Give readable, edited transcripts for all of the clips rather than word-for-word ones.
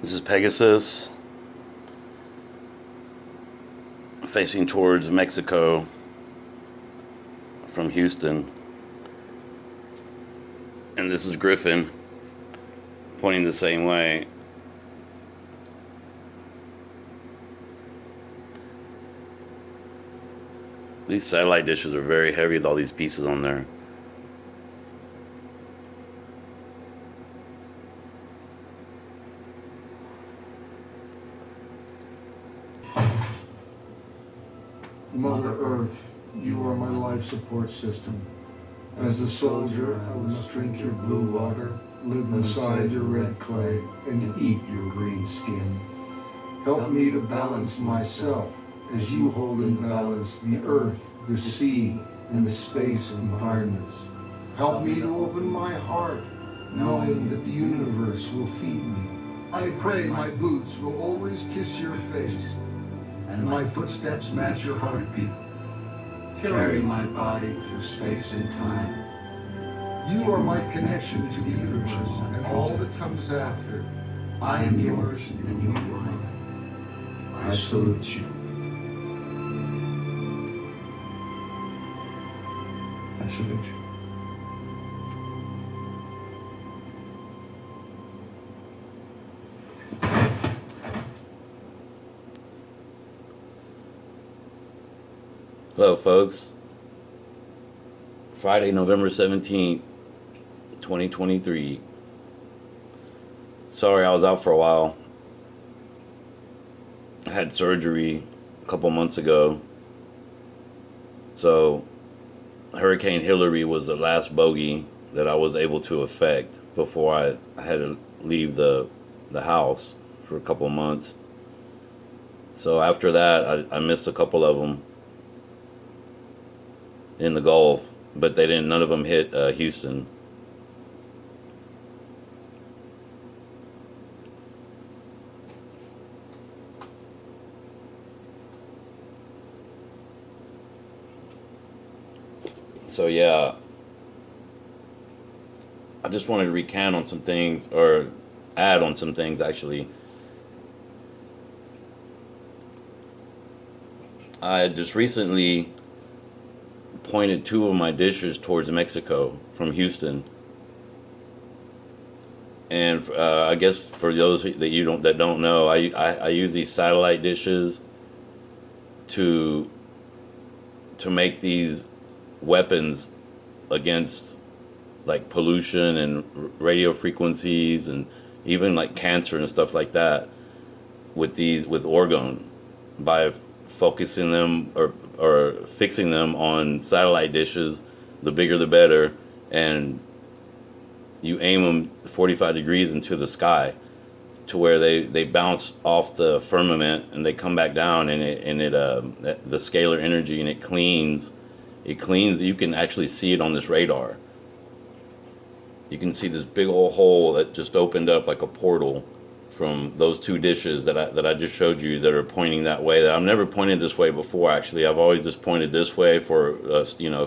This is Pegasus facing towards Mexico from Houston. And this is Griffin pointing the same way. These satellite dishes are very heavy with all these pieces on there. Mother Earth, you are my life support system. As a soldier, I must drink your blue water, live inside your red clay, and eat your green skin. Help me to balance myself as you hold in balance the earth, the sea, and the space environments. Help me to open my heart, knowing that the universe will feed me. I pray my boots will always kiss your face, and my footsteps match your heartbeat. Carry my body through space and time. You are my connection to the universe and all that comes after. I am yours and you are mine. I salute you. I salute you. Hello, folks. Friday, November 17th, 2023. Sorry, I was out for a while. I had surgery a couple months ago. So, Hurricane Hillary was the last bogey that I was able to affect before I had to leave the house for a couple months. So, after that, I missed a couple of them in the Gulf, but none of them hit Houston. So yeah, I just wanted to recount on some things, or add on some things actually. I just recently pointed two of my dishes towards Mexico from Houston, and I guess for those that don't know, I use these satellite dishes to make these weapons against like pollution and radio frequencies and even like cancer and stuff like that with Orgone, by focusing them or fixing them on satellite dishes. The bigger the better, and you aim them 45 degrees into the sky to where they bounce off the firmament and they come back down, and the scalar energy, and it cleans. You can actually see it on this radar. You can see this big old hole that just opened up like a portal from those two dishes that I just showed you, that are pointing that way. That I've never pointed this way before. Actually, I've always just pointed this way for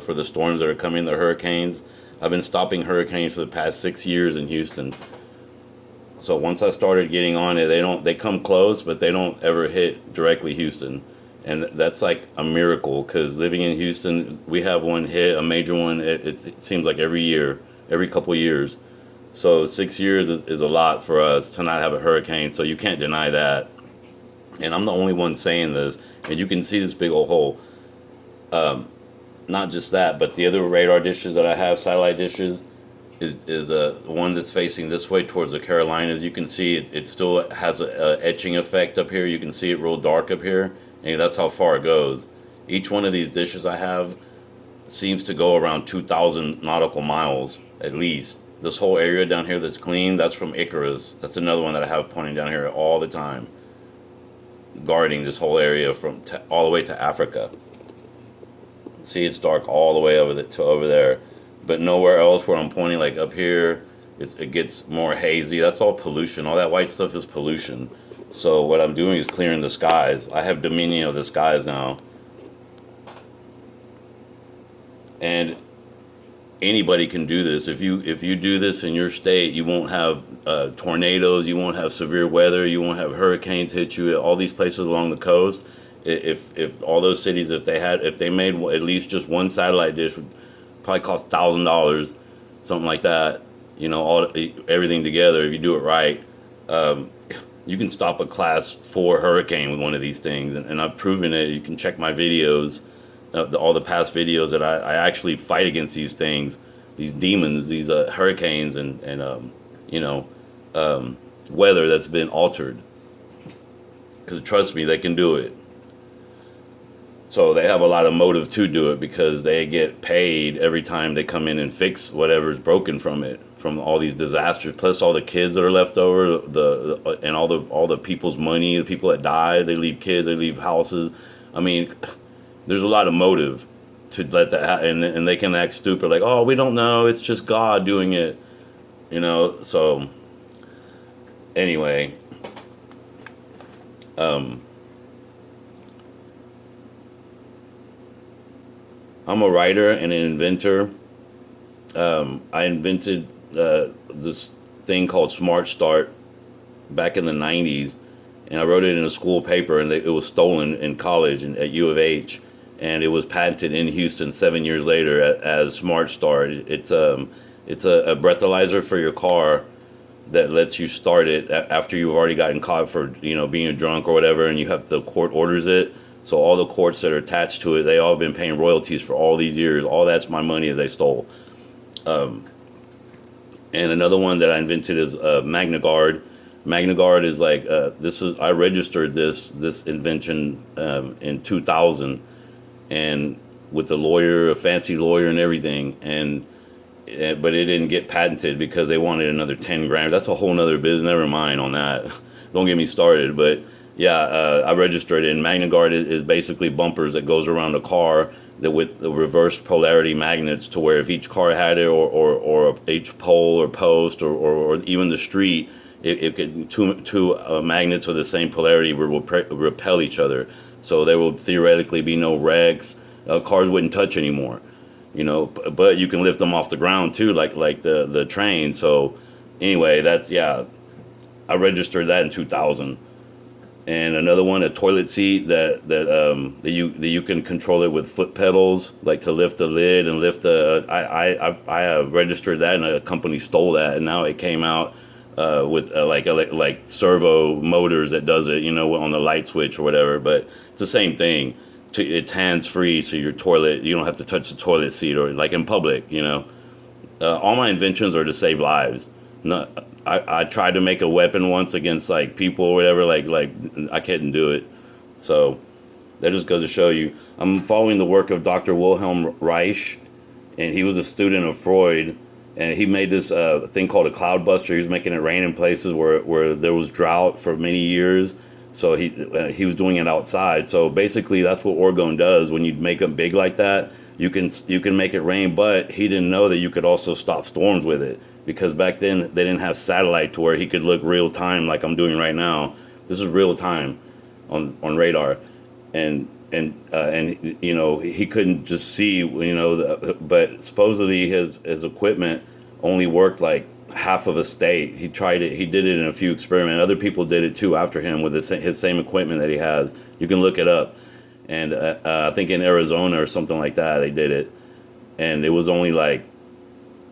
for the storms that are coming, the hurricanes. I've been stopping hurricanes for the past 6 years in Houston. So once I started getting on it, they come close, but they don't ever hit directly Houston, and that's like a miracle, because living in Houston, we have one hit, a major one. It seems like every year, every couple years. So 6 years is a lot for us to not have a hurricane, so you can't deny that. And I'm the only one saying this, and you can see this big old hole. Not just that, but the other radar dishes that I have, satellite dishes, is one that's facing this way towards the Carolinas. You can see it still has a etching effect up here. You can see it real dark up here, and that's how far it goes. Each one of these dishes I have seems to go around 2,000 nautical miles at least. This whole area down here that's clean, that's from Icarus. That's another one that I have pointing down here all the time, guarding this whole area all the way to Africa. See, it's dark all the way over there, but nowhere else where I'm pointing, like up here, it gets more hazy. That's all pollution. All that white stuff is pollution. So what I'm doing is clearing the skies. I have dominion of the skies now, and anybody can do this. If you do this in your state, you won't have tornadoes, you won't have severe weather, you won't have hurricanes hit you. All these places along the coast, if all those cities, if they made at least just one satellite dish, would probably cost $1,000, something like that. All everything together. If you do it right, um, you can stop a class 4 hurricane with one of these things, and I've proven it. You can check my videos, all the past videos that I actually fight against these things, these demons, these hurricanes, and you know, weather that's been altered. Because trust me, they can do it. So they have a lot of motive to do it because they get paid every time they come in and fix whatever's broken from all these disasters. Plus all the kids that are left over, and all the people's money, the people that die, they leave kids, they leave houses. I mean, there's a lot of motive to let that happen, and they can act stupid like, oh, we don't know, it's just God doing it, So anyway, I'm a writer and an inventor. I invented this thing called Smart Start back in the 90s, and I wrote it in a school paper, and it was stolen in college at U of H, and it was patented in Houston 7 years later as Smart Start. It's a breathalyzer for your car that lets you start it after you've already gotten caught for being drunk or whatever, and the court orders it. So all the courts that are attached to it, they all have been paying royalties for all these years. All that's my money that they stole. And another one that I invented is MagnaGuard. MagnaGuard is like I registered this invention in 2000, and with a fancy lawyer and everything, but it didn't get patented because they wanted another 10 grand. That's a whole nother business. Never mind on that. Don't get me started. But yeah, I registered it. And MagnaGuard is basically bumpers that goes around a car that with the reverse polarity magnets, to where if each car had it, or each pole or post or even the street, it could two magnets of the same polarity will repel each other. So there will theoretically be no wrecks. Cars wouldn't touch anymore. But you can lift them off the ground too, like the train. So anyway, I registered that in 2000. And another one, a toilet seat that you can control it with foot pedals, like to lift the lid and lift the. I registered that, and a company stole that, and now it came out with like servo motors that does it, on the light switch or whatever. But it's the same thing. It's hands free, so you don't have to touch the toilet seat or like in public. All my inventions are to save lives. No, I tried to make a weapon once against like people or whatever, like I couldn't do it. So that just goes to show you. I'm following the work of Dr. Wilhelm Reich, and he was a student of Freud, and he made this thing called a cloud buster. He was making it rain in places where there was drought for many years. So he was doing it outside. So basically that's what Orgone does. When you make them big like that, you can make it rain, but he didn't know that you could also stop storms with it. Because back then they didn't have satellite to where he could look real time like I'm doing right now. This is real time on radar, and he couldn't just see but supposedly his equipment only worked like half of a state. He tried it. He did it in a few experiments. Other people did it too after him with his same equipment that he has. You can look it up, and I think in Arizona or something like that they did it, and it was only like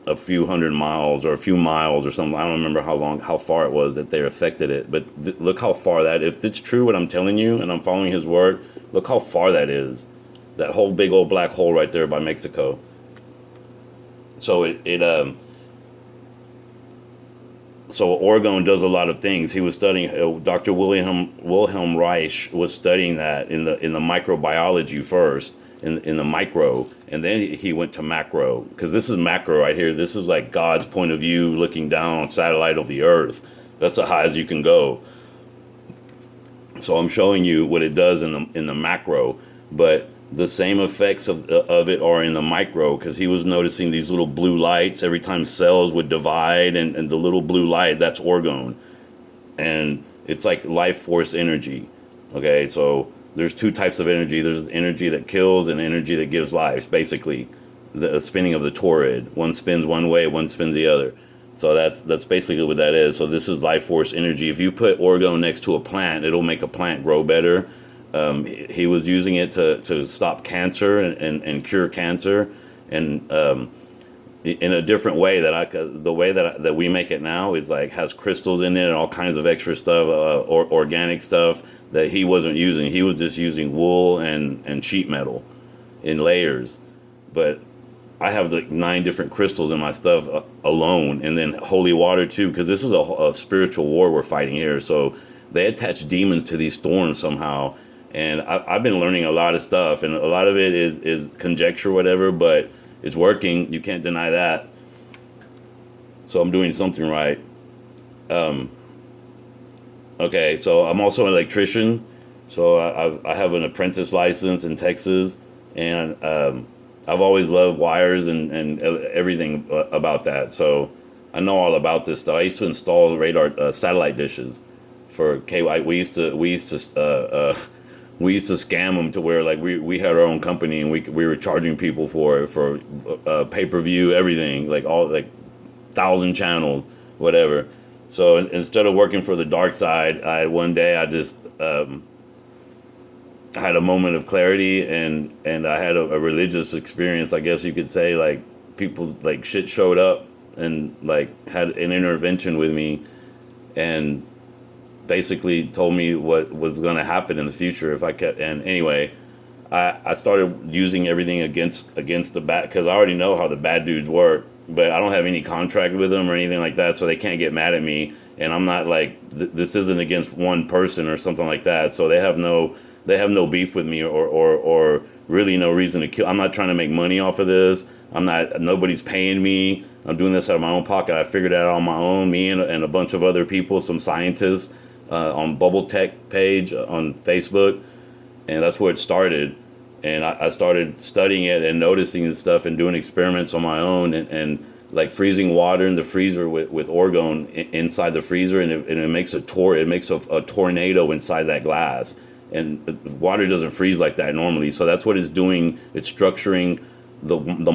a few hundred miles or a few miles or something. I don't remember how far it was that they affected it. But look how far if it's true what I'm telling you and I'm following his work, look how far that is. That whole big old black hole right there by Mexico. So so Orgone does a lot of things. He was studying, Dr. Wilhelm Reich was studying that in the microbiology first, in the micro, and then he went to macro, because this is macro right here. This is like God's point of view looking down on satellite of the earth. That's as high as you can go. So I'm showing you what it does in the macro, but the same effects of it are in the micro, because he was noticing these little blue lights every time cells would divide, and the little blue light, that's Orgone. And it's like life force energy. Okay, so there's two types of energy. There's energy that kills and energy that gives life, basically. the spinning of the torrid. One spins one way, one spins the other. So that's basically what that is. So this is life force energy. If you put orgone next to a plant, it'll make a plant grow better. He was using it to stop cancer and cure cancer, and in a different way the way that we make it now is like has crystals in it and all kinds of extra stuff, or organic stuff that he wasn't using. He was just using wool and sheet metal in layers. But I have like 9 different crystals in my stuff alone, and then holy water too, because this is a spiritual war we're fighting here. So they attach demons to these storms somehow, and I've been learning a lot of stuff, and a lot of it is conjecture, whatever, but it's working. You can't deny that. So I'm doing something right. Okay, so I'm also an electrician. So I have an apprentice license in Texas, and I've always loved wires and everything about that. So I know all about this stuff. I used to install radar satellite dishes for KY. We used to scam them to where like we had our own company, and we were charging people for pay-per-view, everything, like all like 1,000 channels, whatever. So instead of working for the dark side, one day I just I had a moment of clarity, and I had a religious experience, I guess you could say. Like people, like shit showed up and like had an intervention with me, and basically told me what was going to happen in the future if I kept. And anyway, I started using everything against the bad, because I already know how the bad dudes work, but I don't have any contract with them or anything like that, so they can't get mad at me. And I'm not like this isn't against one person or something like that, so they have no beef with me, or really no reason to kill. I'm not trying to make money off of this. Nobody's paying me. I'm doing this out of my own pocket. I figured it out on my own, me and a bunch of other people, some scientists on Bubble Tech page on Facebook, and that's where it started. And I started studying it and noticing this stuff and doing experiments on my own, and like freezing water in the freezer with orgone inside the freezer, and it makes a tornado inside that glass. And water doesn't freeze like that normally, so that's what it's doing. It's structuring the